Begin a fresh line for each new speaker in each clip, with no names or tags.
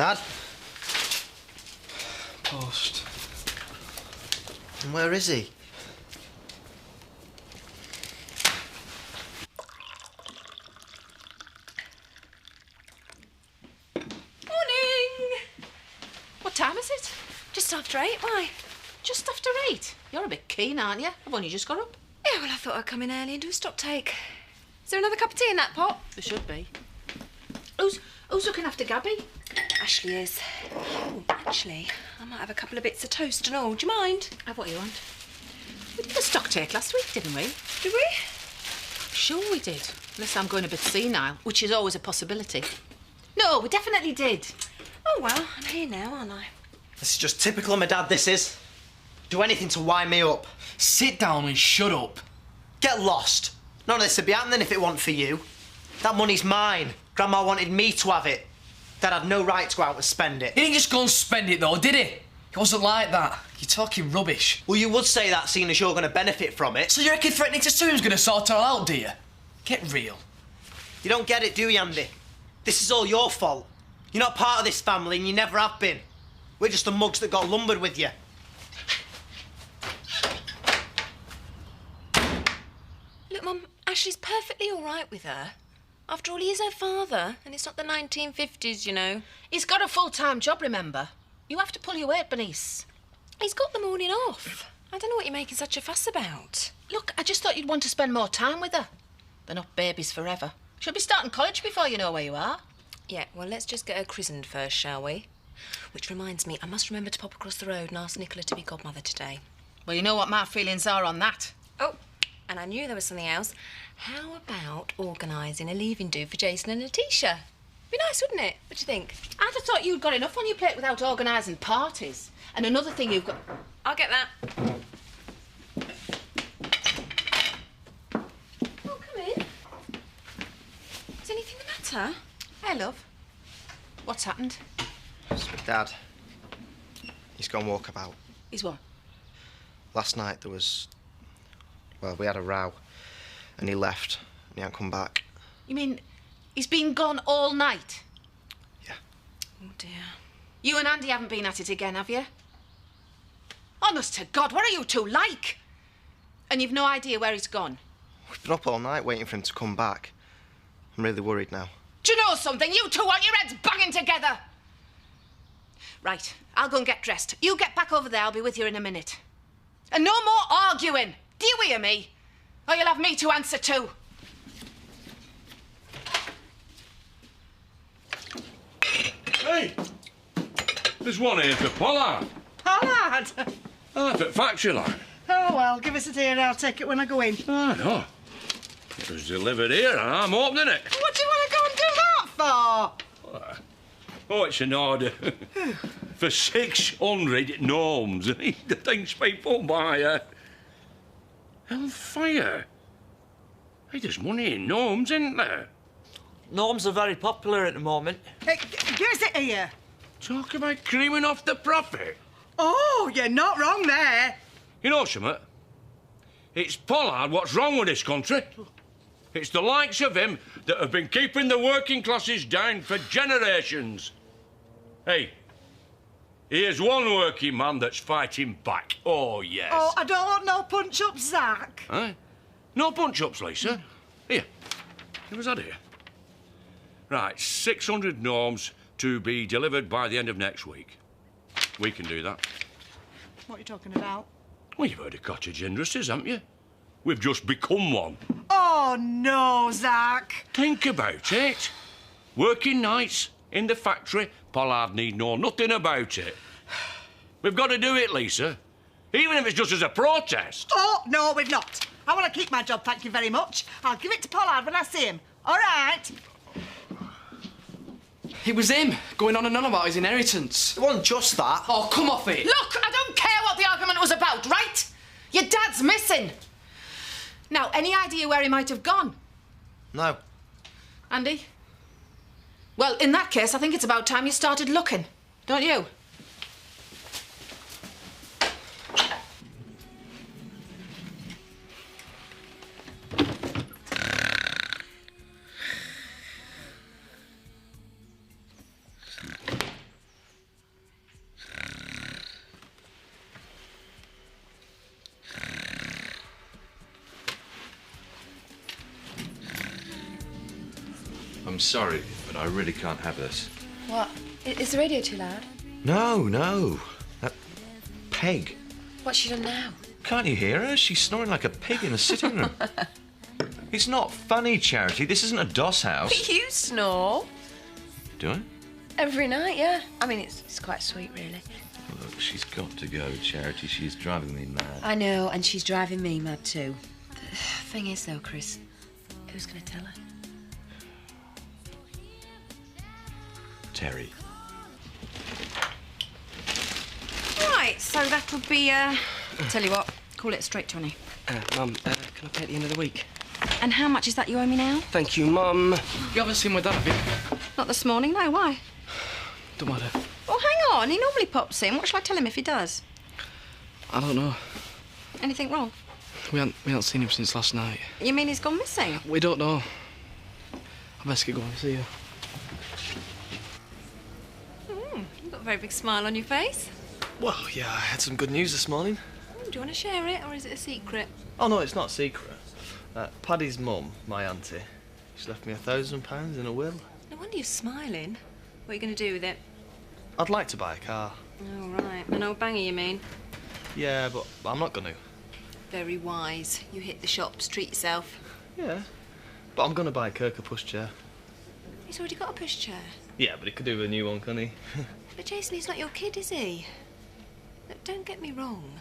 Dad?
Post.
And where is he?
Morning! What time is it?
Just after 8, why?
Just after 8. You're a bit keen, aren't you? I've only just got up.
Yeah, well, I thought I'd come in early and do a stock take. Is there another cup of tea in that pot?
There should be. Who's looking after Gabby?
Ashley is. Oh, actually, I might have a couple of bits of toast and all. Do you mind?
Have what you want. We did a stock take last week, didn't we?
Did we?
Sure we did. Unless I'm going a bit senile, which is always a possibility. No, we definitely did.
Oh, well, I'm here now, aren't I?
This is just typical of my dad, this is. Do anything to wind me up.
Sit down and shut up.
Get lost. None of this would be happening if it wasn't for you. That money's mine. Grandma wanted me to have it. Dad had no right to go out and spend it.
He didn't just go and spend it, though, did he? It wasn't like that. You're talking rubbish.
Well, you would say that, seeing as you're going to benefit from it.
So you reckon threatening to sue him's going to sort her out, do you? Get real.
You don't get it, do you, Andy? This is all your fault. You're not part of this family and you never have been. We're just the mugs that got lumbered with you.
Look, Mum, Ashley's perfectly all right with her. After all, he is her father, and it's not the 1950s, you know.
He's got a full-time job, remember? You have to pull your weight, Bernice.
He's got the morning off. I don't know what you're making such a fuss about.
Look, I just thought you'd want to spend more time with her. They're not babies forever. She'll be starting college before you know where you are.
Yeah, well, let's just get her christened first, shall we? Which reminds me, I must remember to pop across the road and ask Nicola to be godmother today.
Well, you know what my feelings are on that.
Oh, and I knew there was something else. How about organising a leaving do for Jason and Letitia? Be nice, wouldn't it? What do you think?
I'd have thought you'd got enough on your plate without organising parties. And another thing you've got...
I'll get that. Oh, come in. Is anything the matter?
Hey, love. What's happened?
It's with Dad. He's gone walkabout.
He's what?
Last night there was... Well, we had a row. And he left. And he hasn't come back.
You mean he's been gone all night?
Yeah.
Oh, dear.
You and Andy haven't been at it again, have you? Honest to God, what are you two like? And you've no idea where he's gone?
We've been up all night waiting for him to come back. I'm really worried now.
Do you know something? You two want your heads banging together. Right, I'll go and get dressed. You get back over there, I'll be with you in a minute. And no more arguing. Do you hear me? Or you'll have me to answer to.
Hey! There's one here for Pollard.
Pollard?
Half at factory line.
Oh, well, give us a tea and I'll take it when I go in.
I know. It was delivered here and I'm opening it.
What do you want to go and do that for?
Oh, it's an order. For 600 gnomes. The thing's people buy hellfire. Hey, there's money in gnomes, isn't there?
Gnomes are very popular at the moment.
Hey, give us it here.
Talk about creaming off the profit.
Oh, you're not wrong there.
You know something? It's Pollard what's wrong with this country. It's the likes of him that have been keeping the working classes down for generations. Hey, here's one working man that's fighting back. Oh, yes.
Oh, I don't want no punch-ups, Zach.
Aye. No punch-ups, Lisa. Here, give us that here. Right, 600 gnomes to be delivered by the end of next week. We can do that.
What are you talking about?
Well, you've heard of cottage industries, haven't you? We've just become one.
Oh, no, Zach.
Think about it. Working nights in the factory, Pollard need know nothing about it. We've got to do it, Lisa. Even if it's just as a protest.
Oh, no, we've not. I want to keep my job, thank you very much. I'll give it to Pollard when I see him. All right?
It was him, going on and on about his inheritance.
It wasn't just that.
Oh, come off it.
Look, I don't care what the argument was about, right? Your dad's missing. Now, any idea where he might have gone?
No.
Andy? Well, in that case, I think it's about time you started looking, don't you?
I'm sorry, but I really can't have this.
What? Is the radio too loud?
No. That Peg.
What's she done now?
Can't you hear her? She's snoring like a pig in the sitting room. It's not funny, Charity. This isn't a doss house.
You snore.
Do I?
Every night, yeah. I mean, it's quite sweet, really.
Look, she's got to go, Charity. She's driving me mad.
I know, and she's driving me mad too. The thing is, though, Chris, who's going to tell her?
Terry.
Right, so that'll be, tell you what, call it a straight 20.
Mum, can I pay at the end of the week?
And how much is that you owe me now?
Thank you, Mum.
You haven't seen my dad, have you?
Not this morning, no, why?
Don't matter.
Well, hang on, he normally pops in. What shall I tell him if he does?
I don't know.
Anything wrong?
We haven't seen him since last night.
You mean he's gone missing?
We don't know. I best get going. See you.
You've got a very big smile on your face.
Well, yeah, I had some good news this morning.
Do you want to share it, or is it a secret?
Oh, no, it's not a secret. Paddy's mum, my auntie, she's left me £1,000 in a will.
No wonder you're smiling. What are you going to do with it?
I'd like to buy a car.
Oh, right. An old banger, you mean?
Yeah, but I'm not going to.
Very wise. You hit the shops, treat yourself.
Yeah, but I'm going to buy Kirk a pushchair.
He's already got a pushchair.
Yeah, but he could do with a new one, couldn't he?
But Jason, he's not your kid, is he? Look, don't get me wrong.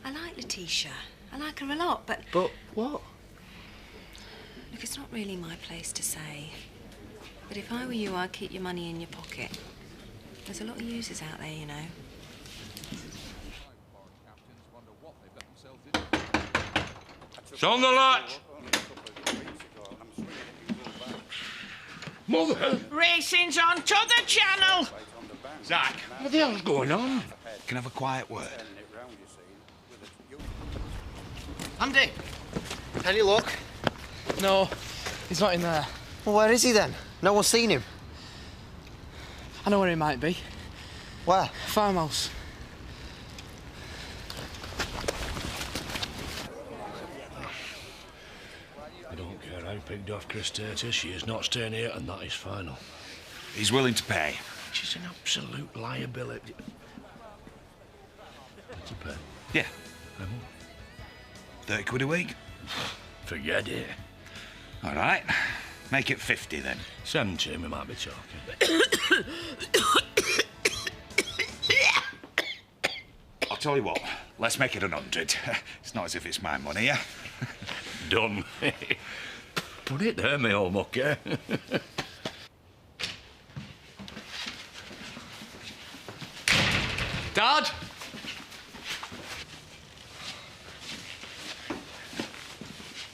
I like Letitia. I like her a lot, but...
But what?
Look, it's not really my place to say. But if I were you, I'd keep your money in your pocket. There's a lot of users out there, you know.
It's on the latch. Mother!
Racing's on to the channel.
Zach, what the hell's going on?
Can I have a quiet word?
Andy, any luck?
No, he's not in there.
Well, where is he then? No one's seen him.
I know where he might be.
Where?
Farmhouse.
I don't care how picked off Chris Tater, she is not staying here, and that is final.
He's willing to pay.
She's an absolute liability. What's a pay?
Yeah.
How much?
30 quid a week.
Forget it.
All right. Make it 50 then.
70, we might be talking.
I'll tell you what. Let's make it 100. It's not as if it's my money, yeah?
Done. Put it there, me old mucker.
Dad!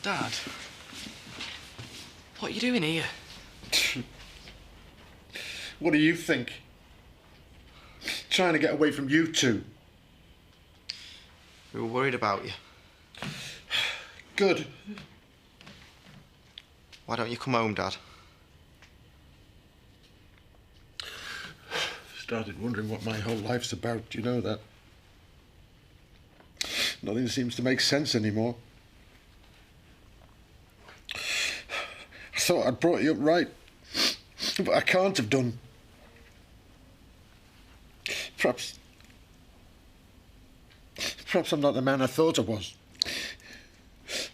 Dad? What are you doing here?
What do you think? Trying to get away from you two.
We were worried about you.
Good.
Why don't you come home, Dad?
Started wondering what my whole life's about, do you know that? Nothing seems to make sense anymore. I thought I'd brought you up right, but I can't have done. Perhaps I'm not the man I thought I was.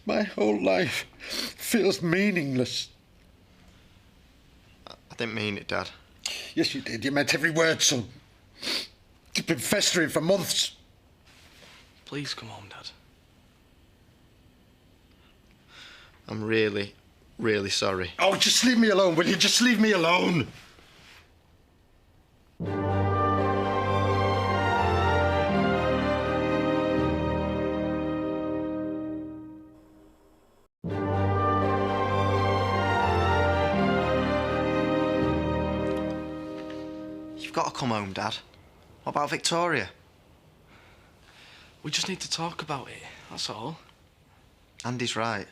My whole life feels meaningless.
I didn't mean it, Dad.
Yes, you did. You meant every word, son. It's been festering for months.
Please come home, Dad.
I'm really, really sorry.
Oh, just leave me alone, will you? Just leave me alone.
You've got to come home, Dad. What about Victoria?
We just need to talk about it, that's all.
Andy's right.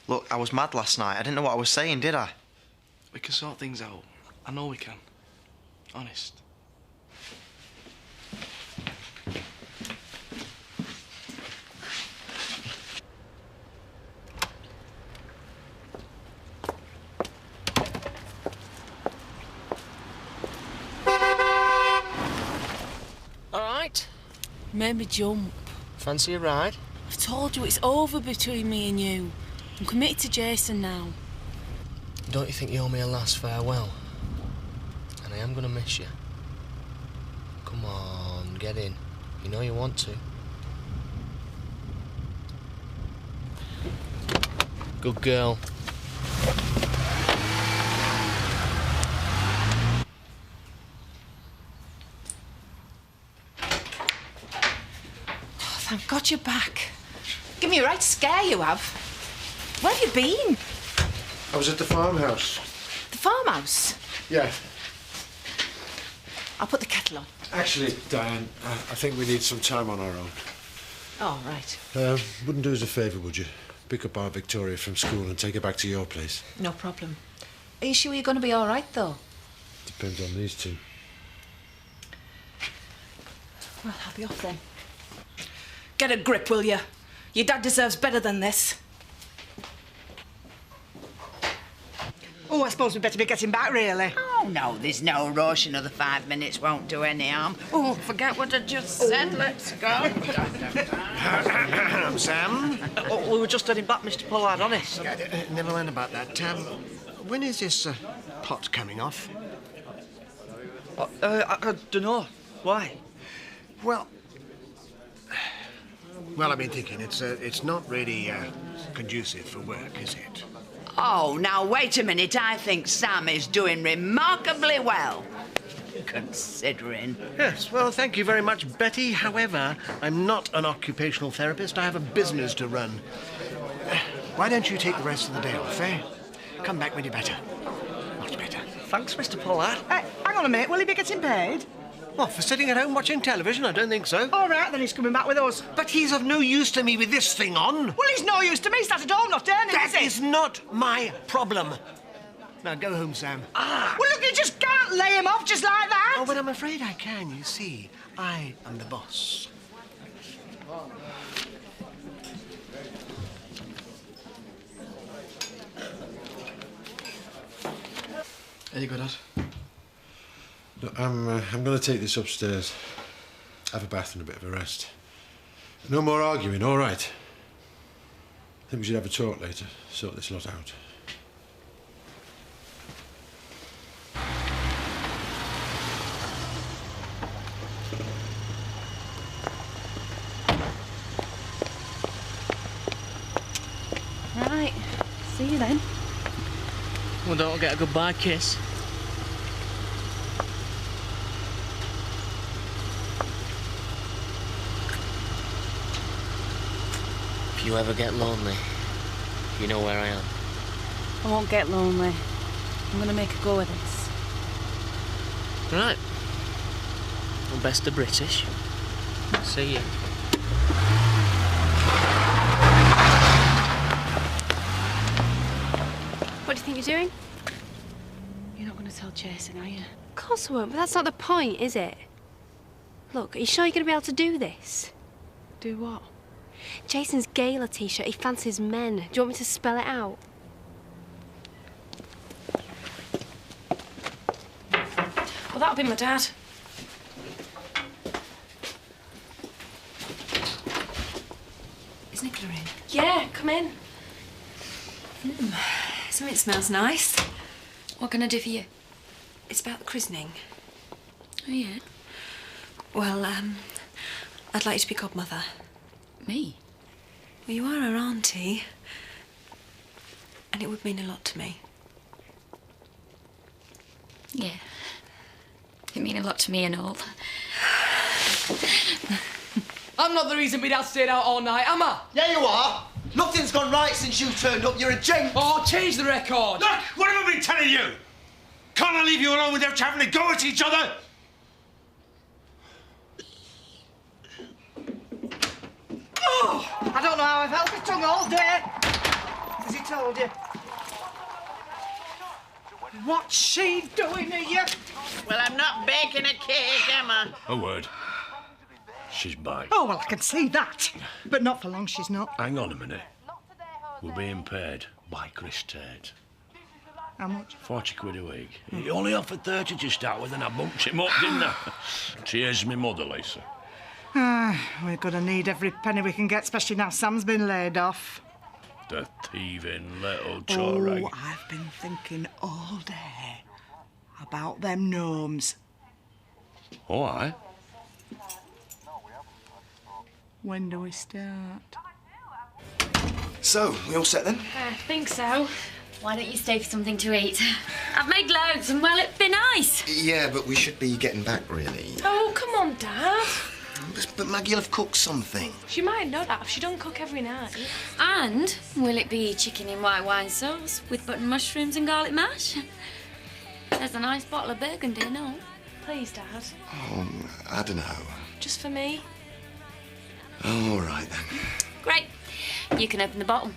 Look, I was mad last night. I didn't know what I was saying, did I?
We can sort things out. I know we can. Honest.
Made me jump.
Fancy a ride?
I've told you it's over between me and you. I'm committed to Jason now.
Don't you think you owe me a last farewell? And I am going to miss you. Come on, get in. You know you want to. Good girl.
Oh, thank God you're back. Give me a right scare, you have. Where have you been?
I was at the farmhouse.
The farmhouse?
Yeah.
I'll put the kettle on.
Actually, Diane, I think we need some time on our own.
Oh, right.
Wouldn't do us a favour, would you? Pick up our Victoria from school and take her back to your place.
No problem. Are you sure you're going to be all right, though?
Depends on these two.
Well, I'll be off then. Get a grip, will you? Your dad deserves better than this.
Oh, I suppose we'd better be getting back, really.
Oh, no, there's no rush. Another 5 minutes won't do any harm. Oh, forget what I just said. Let's go.
Sam?
Oh, we were just heading back, Mr. Pollard, honest.
Never mind about that. When is this pot coming off?
I don't know. Why?
Well, I've been thinking it's not really conducive for work, is it?
Oh, now, wait a minute. I think Sam is doing remarkably well, considering.
Yes, well, thank you very much, Betty. However, I'm not an occupational therapist. I have a business to run. Why don't you take the rest of the day off, eh? Come back when you're better. Much better.
Thanks, Mr. Pollard.
Hey, hang on a minute. Will he be getting paid?
What, for sitting at home watching television? I don't think so.
All right, then he's coming back with us.
But he's of no use to me with this thing on.
Well, he's no use to me. He's sat at home not earning,
That
is he?
is not my problem. Now, go home, Sam.
Well, look, you just can't lay him off just like that.
Oh, but I'm afraid I can, you see. I am the boss.
There you go, Dad.
Look, I'm going to take this upstairs. Have a bath and a bit of a rest. No more arguing, all right? I think we should have a talk later, sort this lot out.
Right. See you then.
Well, don't get a goodbye kiss. If you ever get lonely, you know where I am.
I won't get lonely. I'm gonna make a go of this.
Right. Well, best of British. See you.
What do you think you're doing?
You're not going to tell Jason, are you?
Of course I won't, but that's not the point, is it? Look, are you sure you're going to be able to do this?
Do what?
Jason's gala t-shirt, he fancies men. Do you want me to spell it out?
Well, that'll be my dad. Is Nicola in?
Yeah, come in.
Something smells nice.
What can I do for you?
It's about the christening.
Oh, yeah?
Well, I'd like you to be godmother.
Me?
Well, you are her auntie. And it would mean a lot to me.
Yeah. It mean a lot to me and all.
I'm not the reason my dad stayed out all night, am I?
Yeah, you are. Nothing's gone right since you turned up. You're a jinx.
Oh, change the record.
Look, what have I been telling you? Can't I leave you alone without having to go at each other?
Oh, I don't know how I've held my tongue all day. Has he told you? What's she doing here?
Well, I'm not baking a cake, am I?
A word. She's back.
Oh, well, I can see that. But not for long, she's not.
Hang on a minute. We're being paid by Chris Tate.
How much?
40 quid a week. He only offered 30 to start with, and I bumped him up, didn't I? Cheers, me mother, Lisa.
We're going to need every penny we can get, especially now Sam's been laid off.
The thieving little chorag.
Oh, I've been thinking all day about them gnomes.
Oh, aye?
When do we start?
So, we all set then?
I think so. Why don't you stay for something to eat? I've made loads and, well, it'd be nice.
Yeah, but we should be getting back, really.
Oh, come on, Dad.
But Maggie'll have cooked something.
She might not have. She don't cook every night. And will it be chicken in white wine sauce with button mushrooms and garlic mash? There's a nice bottle of Burgundy, no? Please, Dad.
Oh, I don't know.
Just for me.
Oh, all right, then.
Great. You can open the bottle.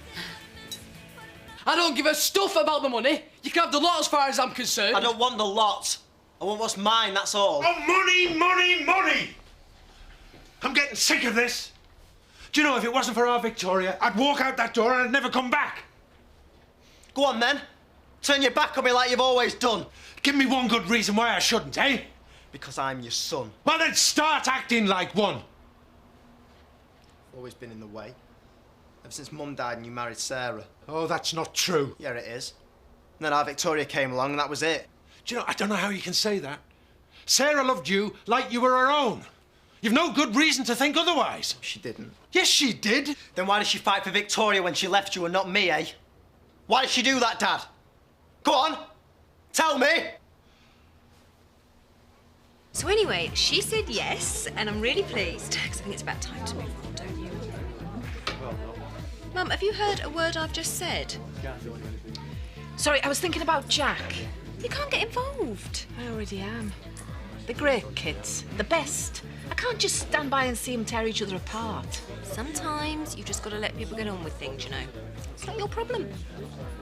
I don't give a stuff about the money. You can have the lot as far as I'm concerned.
I don't want the lot. I want what's mine, that's all.
Oh, money, money, money! I'm getting sick of this. Do you know, if it wasn't for our Victoria, I'd walk out that door and I'd never come back.
Go on, then. Turn your back on me like you've always done.
Give me one good reason why I shouldn't, eh?
Because I'm your son.
Well, then start acting like one.
Always been in the way. Ever since Mum died and you married Sarah.
Oh, that's not true.
Yeah, it is. And then our Victoria came along and that was it.
Do you know, I don't know how you can say that. Sarah loved you like you were her own. You've no good reason to think otherwise.
She didn't.
Yes, she did.
Then why did she fight for Victoria when she left you and not me, eh? Why did she do that, Dad? Go on. Tell me.
So anyway, she said yes, and I'm really pleased, because I think it's about time to move on, don't you? Mum, have you heard a word I've just said?
Sorry, I was thinking about Jack.
You can't get involved.
I already am. They're great kids. The best. I can't just stand by and see them tear each other apart.
Sometimes you just got to let people get on with things, you know. It's not your problem.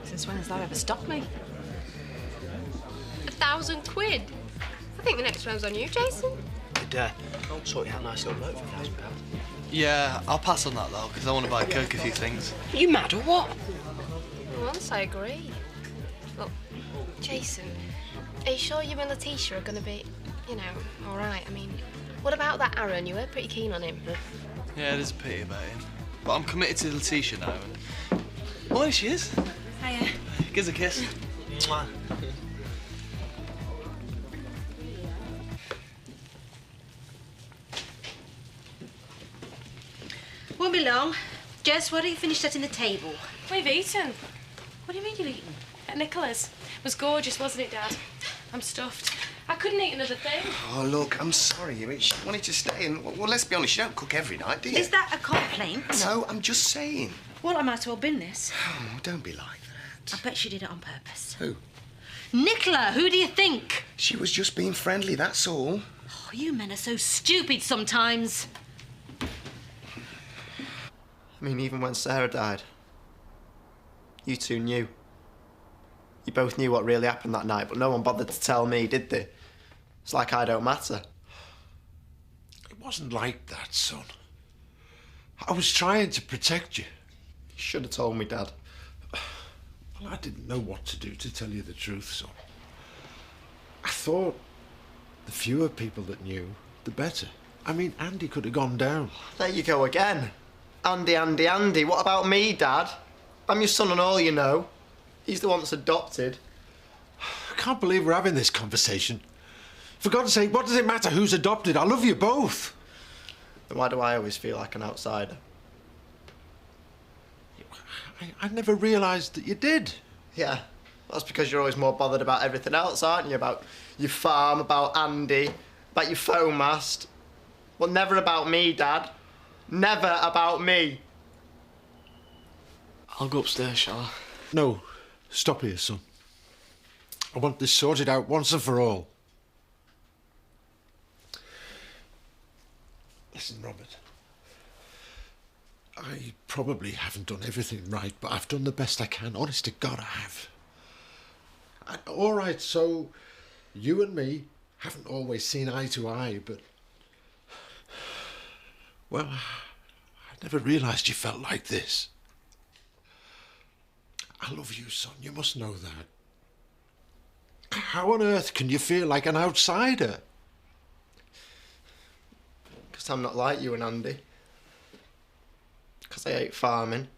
Since when has that ever stopped me?
£1,000. I think the next round's on you, Jason.
Dad, I'll sort you out a nice little note for £1,000.
Yeah, I'll pass on that, though, because I want to buy Kirk a few things.
Are you mad or what? Once I agree. Look, Jason, are you sure you and Letitia are going to be, you know, all right? I mean, what about that Aaron? You were pretty keen on him.
Yeah, it is a pity about him. But I'm committed to Letitia now. And... Oh, there she is.
Hiya.
Give us a kiss. Mwah.
Won't be long. Jess, why don't you finish setting the table?
We've eaten.
What do you mean you've eaten?
At Nicola's. It was gorgeous, wasn't it, Dad? I'm stuffed. I couldn't eat another thing.
Oh, look, I'm sorry. I mean, she wanted to stay and... Well, let's be honest, you don't cook every night, do you?
Is that a complaint?
No, I'm just saying.
Well, I might as well bin this.
Oh, don't be like that.
I bet she did it on purpose.
Who?
Nicola, who do you think?
She was just being friendly, that's all.
Oh, you men are so stupid sometimes.
I mean, even when Sarah died, you two knew. You both knew what really happened that night, but no one bothered to tell me, did they? It's like I don't matter.
It wasn't like that, son. I was trying to protect you.
You should have told me, Dad.
Well, I didn't know what to do, to tell you the truth, son. I thought the fewer people that knew, the better. I mean, Andy could have gone down.
There you go again. Andy, Andy, Andy. What about me, Dad? I'm your son and all, you know. He's the one that's adopted.
I can't believe we're having this conversation. For God's sake, what does it matter who's adopted? I love you both.
Then why do I always feel like an outsider?
I never realised that you did.
Yeah, that's because you're always more bothered about everything else, aren't you? About your farm, about Andy, about your phone mast. Well, never about me, Dad. Never about me.
I'll go upstairs, shall I?
No, stop here, son. I want this sorted out once and for all. Listen, Robert. I probably haven't done everything right, but I've done the best I can. Honest to God, I have. All right, so you and me haven't always seen eye to eye, but... Well, I never realised you felt like this. I love you, son. You must know that. How on earth can you feel like an outsider?
Because I'm not like you and Andy. Because I hate farming.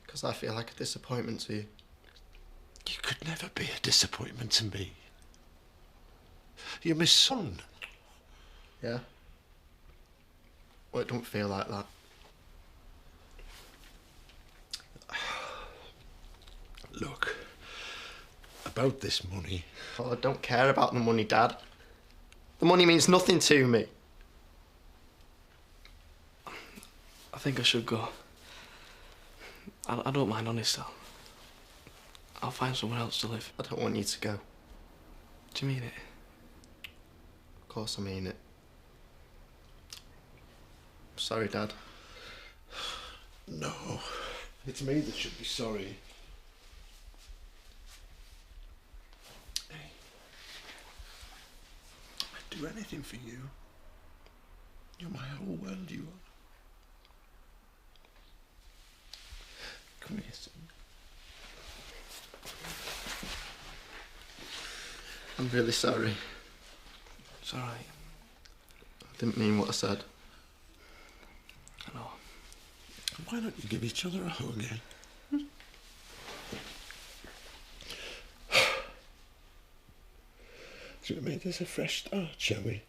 Because I feel like a disappointment to you.
You could never be a disappointment to me. You're my son.
Yeah? Well, it don't feel like that.
Look, about this money...
Oh, I don't care about the money, Dad. The money means nothing to me.
I think I should go. I don't mind, honest. I'll find somewhere else to live.
I don't want you to go.
Do you mean it?
Of course I mean it. I'm sorry, Dad.
No, it's me that should be sorry. Hey, I'd do anything for you. You're my whole world, you are. Come here, son.
I'm really sorry.
It's all right.
I didn't mean what I said.
I know.
Why don't you give each other a hug, eh? Should we make this a fresh start, shall we?